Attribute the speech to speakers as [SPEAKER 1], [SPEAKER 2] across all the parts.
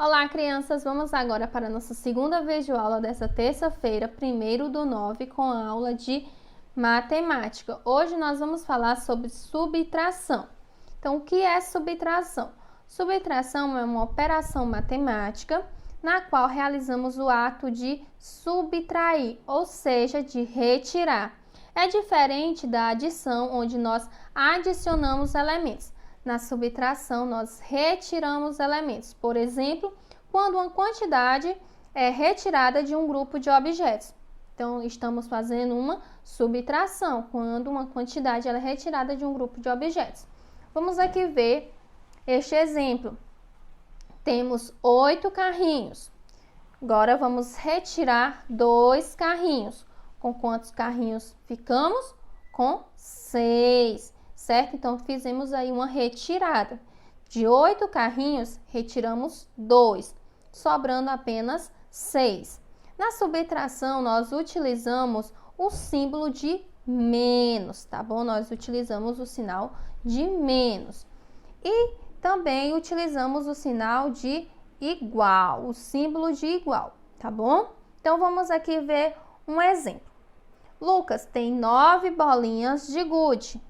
[SPEAKER 1] Olá, crianças! Vamos agora para a nossa segunda videoaula dessa terça-feira, 1º/9, com a aula de matemática. Hoje nós vamos falar sobre subtração. Então, o que é subtração? Subtração é uma operação matemática na qual realizamos o ato de subtrair, ou seja, de retirar. É diferente da adição, onde nós adicionamos elementos. Na subtração, nós retiramos elementos. Por exemplo, quando uma quantidade é retirada de um grupo de objetos. Então, estamos fazendo uma subtração, quando uma quantidade é retirada de um grupo de objetos. Vamos aqui ver este exemplo. Temos 8 carrinhos. Agora, vamos retirar 2 carrinhos. Com quantos carrinhos ficamos? Com 6. Certo? Então, fizemos aí uma retirada. De 8 carrinhos, retiramos 2, sobrando apenas 6. Na subtração, nós utilizamos o símbolo de menos, tá bom? Nós utilizamos o sinal de menos. E também utilizamos o sinal de igual, o símbolo de igual, tá bom? Então, vamos aqui ver um exemplo. Lucas tem 9 bolinhas de gude.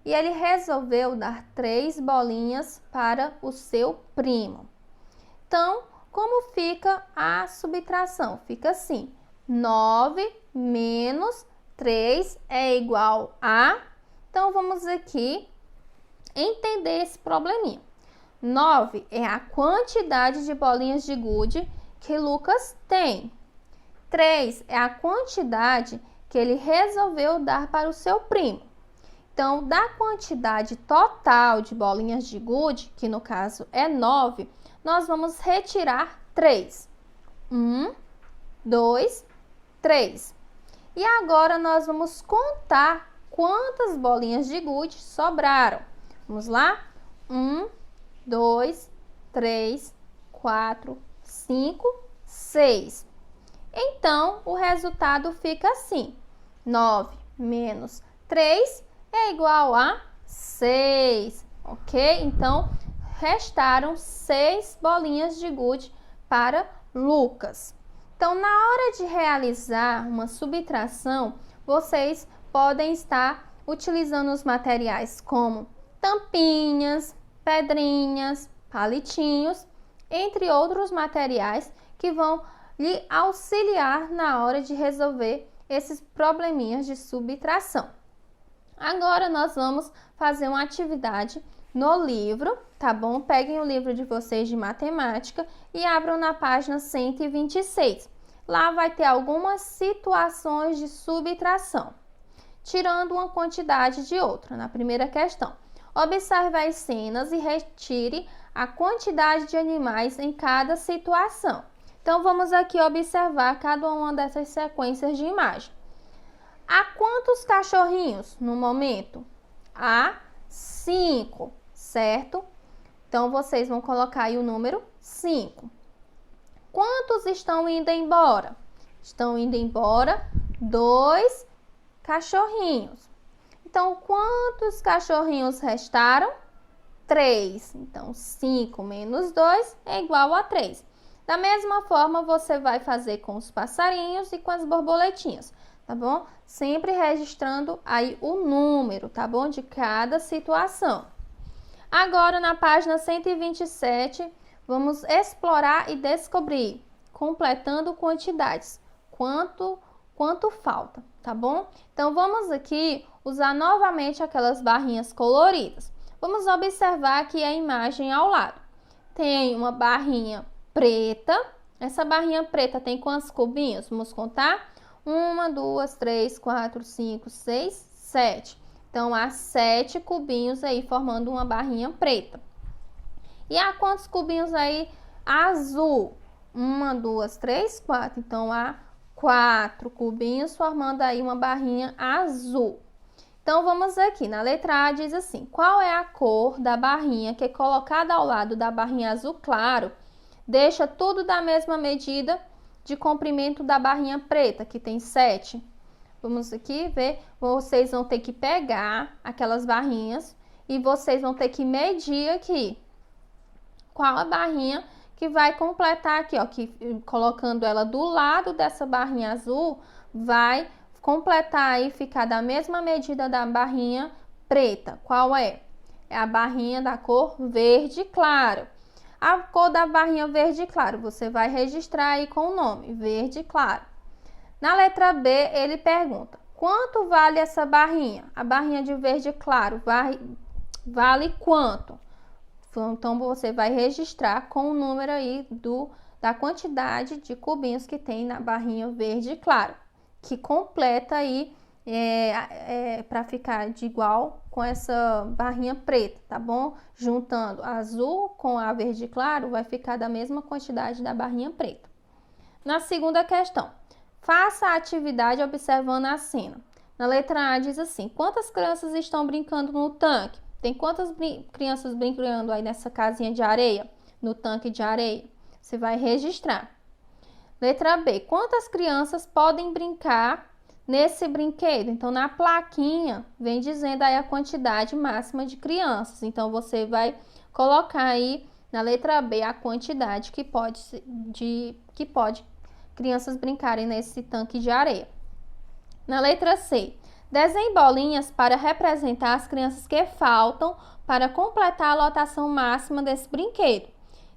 [SPEAKER 1] E ele resolveu dar 3 bolinhas para o seu primo. Então, como fica a subtração? Fica assim: 9 menos 3 é igual a... Então, vamos aqui entender esse probleminha. 9 é a quantidade de bolinhas de gude que Lucas tem. 3 é a quantidade que ele resolveu dar para o seu primo. Então, da quantidade total de bolinhas de gude, que no caso é 9, nós vamos retirar 3. 1, 2, 3. E agora nós vamos contar quantas bolinhas de gude sobraram. Vamos lá? 1, 2, 3, 4, 5, 6. Então, o resultado fica assim: 9 menos 3 é igual a 6, ok? Então, restaram 6 bolinhas de gude para Lucas. Então, na hora de realizar uma subtração, vocês podem estar utilizando os materiais como tampinhas, pedrinhas, palitinhos, entre outros materiais que vão lhe auxiliar na hora de resolver esses probleminhas de subtração. Agora, nós vamos fazer uma atividade no livro, tá bom? Peguem o livro de vocês de matemática e abram na página 126. Lá vai ter algumas situações de subtração, tirando uma quantidade de outra. Na primeira questão, observe as cenas e retire a quantidade de animais em cada situação. Então, vamos aqui observar cada uma dessas sequências de imagem. Há quantos cachorrinhos no momento? Há 5, certo? Então, vocês vão colocar aí o número 5. Quantos estão indo embora? Estão indo embora 2 cachorrinhos. Então, quantos cachorrinhos restaram? 3. Então, 5 menos 2 é igual a 3. Da mesma forma, você vai fazer com os passarinhos e com as borboletinhas, tá bom? Sempre registrando aí o número, tá bom? De cada situação. Agora, na página 127, vamos explorar e descobrir, completando quantidades. Quanto falta, tá bom? Então, vamos aqui usar novamente aquelas barrinhas coloridas. Vamos observar aqui a imagem ao lado. Tem uma barrinha preta. Essa barrinha preta tem quantos cubinhos? Vamos contar? 1, 2, 3, 4, 5, 6, 7. Então, há 7 cubinhos aí formando uma barrinha preta. E há quantos cubinhos aí azul? 1, 2, 3, 4. Então, há 4 cubinhos formando aí uma barrinha azul. Então, vamos aqui. Na letra A diz assim: qual é a cor da barrinha que é colocada ao lado da barrinha azul claro? Deixa tudo da mesma medida de comprimento da barrinha preta, que tem 7. Vamos aqui ver. Vocês vão ter que pegar aquelas barrinhas e vocês vão ter que medir aqui qual a barrinha que vai completar aqui, ó, que colocando ela do lado dessa barrinha azul, vai completar aí, ficar da mesma medida da barrinha preta. Qual é? É a barrinha da cor verde claro. A cor da barrinha verde claro, você vai registrar aí com o nome, verde claro. Na letra B, ele pergunta, quanto vale essa barrinha? A barrinha de verde claro vale quanto? Então, você vai registrar com o número aí da quantidade de cubinhos que tem na barrinha verde claro, que completa aí para ficar de igual com essa barrinha preta, tá bom? Juntando azul com a verde claro, vai ficar da mesma quantidade da barrinha preta. Na segunda questão, faça a atividade observando a cena. Na letra A diz assim, quantas crianças estão brincando no tanque? Tem quantas crianças brincando aí nessa casinha de areia, no tanque de areia? Você vai registrar. Letra B, quantas crianças podem brincar nesse brinquedo? Então, na plaquinha, vem dizendo aí a quantidade máxima de crianças. Então, você vai colocar aí na letra B a quantidade que pode crianças brincarem nesse tanque de areia. Na letra C, desenhe bolinhas para representar as crianças que faltam para completar a lotação máxima desse brinquedo.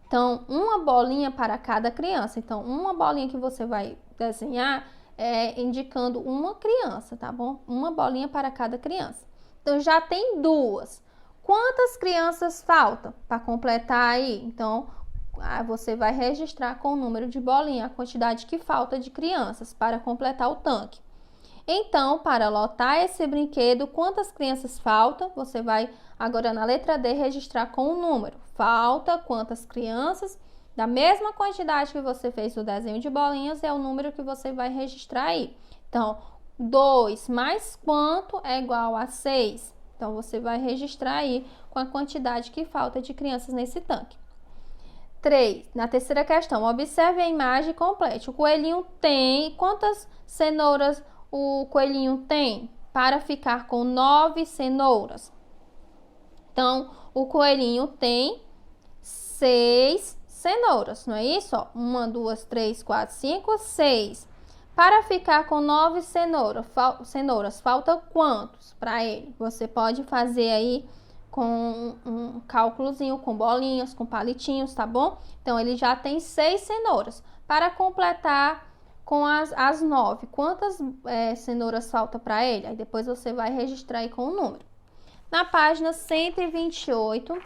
[SPEAKER 1] Então, uma bolinha para cada criança. Então, uma bolinha que você vai desenhar indicando uma criança, tá bom? Uma bolinha para cada criança. Então, já tem duas. Quantas crianças faltam para completar aí? Então, você vai registrar com o número de bolinha a quantidade que falta de crianças para completar o tanque. Então, para lotar esse brinquedo, quantas crianças faltam? Você vai agora na letra D registrar com o número. Falta quantas crianças? Da mesma quantidade que você fez o desenho de bolinhas, é o número que você vai registrar aí. Então, 2 mais quanto é igual a 6. Então, você vai registrar aí com a quantidade que falta de crianças nesse tanque. 3. Na terceira questão, observe a imagem e complete. O coelhinho tem quantas cenouras o coelhinho tem? Para ficar com 9 cenouras. Então, o coelhinho tem 6 cenouras, não é isso? 1, 2, 3, 4, 5, 6. Para ficar com 9 cenouras, falta quantos para ele? Você pode fazer aí com um cálculozinho, com bolinhas, com palitinhos, tá bom? Então, ele já tem 6 cenouras. Para completar com as 9, quantas cenouras falta para ele? Aí depois você vai registrar aí com o número. Na página 128,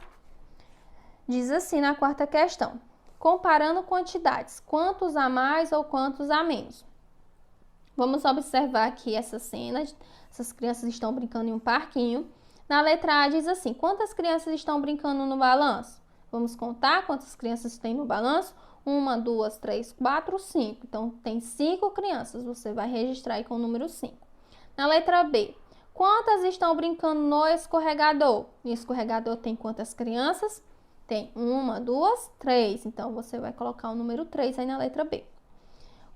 [SPEAKER 1] diz assim na quarta questão, comparando quantidades, quantos a mais ou quantos a menos? Vamos observar aqui essa cena, essas crianças estão brincando em um parquinho. Na letra A diz assim, quantas crianças estão brincando no balanço? Vamos contar quantas crianças tem no balanço? 1, 2, 3, 4, 5. Então, tem 5 crianças, você vai registrar aí com o número 5. Na letra B, quantas estão brincando no escorregador? No escorregador tem quantas crianças? Tem 1, 2, 3. Então, você vai colocar o número 3 aí na letra B.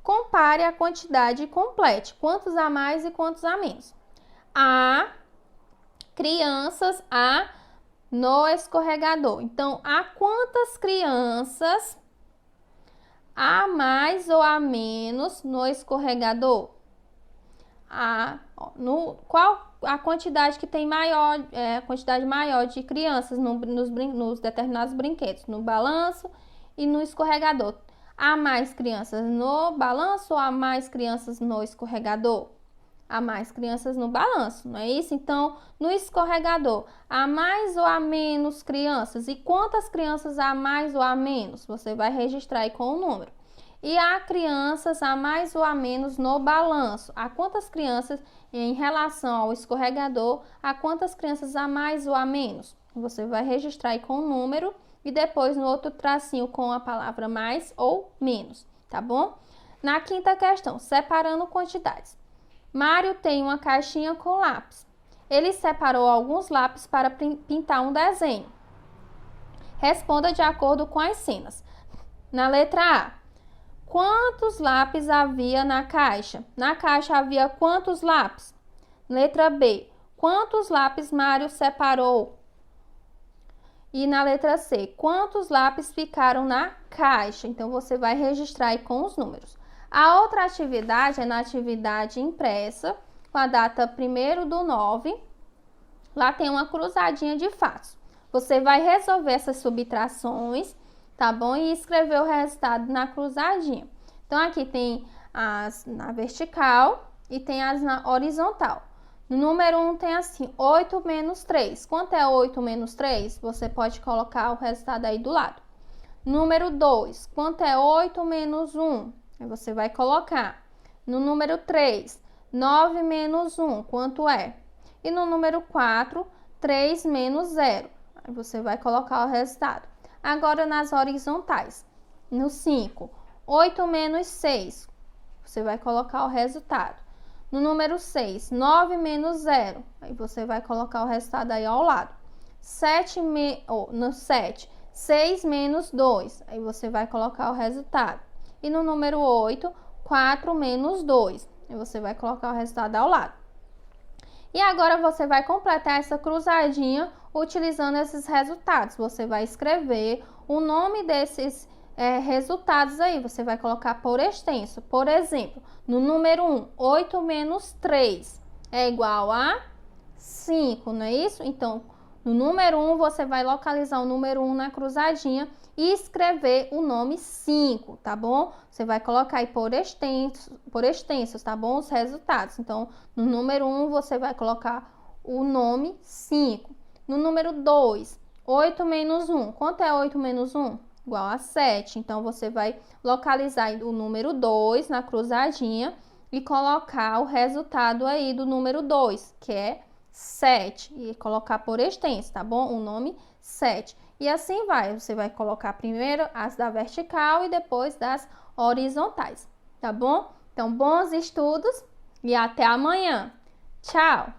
[SPEAKER 1] Compare a quantidade e complete. Quantos a mais e quantos a menos? A crianças no escorregador. Então, há quantas crianças a mais ou a menos no escorregador? Qual a quantidade que tem maior, a quantidade maior de crianças nos determinados brinquedos? No balanço e no escorregador. Há mais crianças no balanço ou há mais crianças no escorregador? Há mais crianças no balanço, não é isso? Então, no escorregador, há mais ou há menos crianças? E quantas crianças há mais ou há menos? Você vai registrar aí com o número. E há crianças a mais ou a menos no balanço. Há quantas crianças em relação ao escorregador? Há quantas crianças a mais ou a menos? Você vai registrar aí com o número e depois no outro tracinho com a palavra mais ou menos, tá bom? Na quinta questão, separando quantidades. Mário tem uma caixinha com lápis. Ele separou alguns lápis para pintar um desenho. Responda de acordo com as cenas. Na letra A, quantos lápis havia na caixa? Na caixa havia quantos lápis? Letra B, quantos lápis Mário separou? E na letra C, quantos lápis ficaram na caixa? Então, você vai registrar aí com os números. A outra atividade é na atividade impressa, com a data 1º/9. Lá tem uma cruzadinha de fatos. Você vai resolver essas subtrações, tá bom? E escrever o resultado na cruzadinha. Então, aqui tem as na vertical e tem as na horizontal. No número 1 tem assim, 8 menos 3. Quanto é 8 menos 3? Você pode colocar o resultado aí do lado. Número 2, quanto é 8 menos 1? Aí você vai colocar. No número 3, 9 menos 1, quanto é? E no número 4, 3 menos 0. Aí você vai colocar o resultado. Agora nas horizontais. No 5, 8 menos 6. Você vai colocar o resultado. No número 6, 9 menos 0. Aí você vai colocar o resultado aí ao lado. No 7, 6 menos 2. Aí você vai colocar o resultado. E no número 8, 4 menos 2. Aí você vai colocar o resultado ao lado. E agora você vai completar essa cruzadinha utilizando esses resultados. Você vai escrever o nome desses resultados aí. Você vai colocar por extenso. Por exemplo, no número 1, 8 menos 3 é igual a 5, não é isso? Então, no número 1, você vai localizar o número 1 na cruzadinha e escrever o nome 5, tá bom? Você vai colocar aí por extensos, tá bom? Os resultados. Então, no número 1, você vai colocar o nome 5. No número 2, 8 menos 1. Quanto é 8 menos 1? Igual a 7. Então, você vai localizar o número 2 na cruzadinha e colocar o resultado aí do número 2, que é 7. E colocar por extenso, tá bom? O nome 7. E assim vai. Você vai colocar primeiro as da vertical e depois das horizontais, tá bom? Então, bons estudos e até amanhã. Tchau!